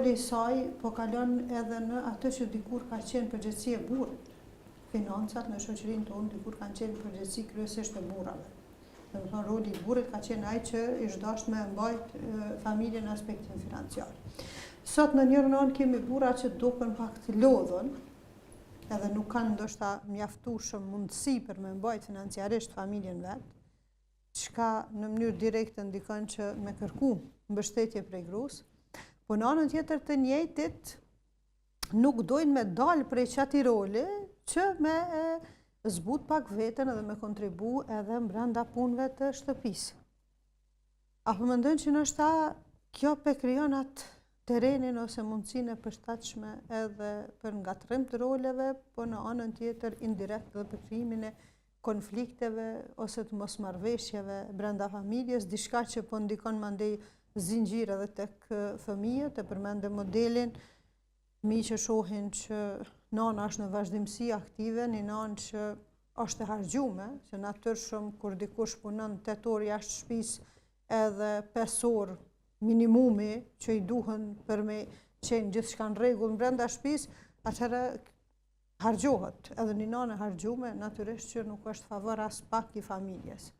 roli I saj po kalon edhe në atë që dikur ka qenë përgjegjësia e burrit. Financat në shoqërinë tonë dikur kanë qenë përgjegjësi kryesisht e burrave. Domethënë roli I burrit ka qenë ai që ish dashur me mbajt familjen në aspektin financiar. Sot në njërin anë kemi burra që duken pak të lodhën, edhe nuk kanë ndoshta mjaftueshëm mundësi për me mbajt financiarisht familjen vet, çka në mënyrë direkte ndikon që me kërku mbështetje prej gruas, po në anën tjetër të njëjtit nuk dojnë me dalë prej çatij roli që me zbut pak veten edhe me kontribu edhe brenda punëve të shtëpisë. Apo mendojnë që ndoshta kjo pe krijon atë terrenin ose mundësinë e përshtatshme edhe për ngatrim të roleve, po në anën tjetër indirekt edhe për krijimin e konflikteve ose të mosmarrveshjeve brenda familjes, diçka që po ndikon mandej zinxhir edhe tek fëmijët, e përmendë modelin fëmijë që shohin që nana është në vazhdimsi aktive, një nanë që është e harxhume, që natyrshëm kur dikush punon 8 orë jashtë shtëpisë edhe 5 orë minimumi që I duhen për me qenë gjithçka në rregull brenda shtëpisë, atëherë harxhohet. Edhe një nanë e harxhume natyrisht që nuk është favor as pak I familjes.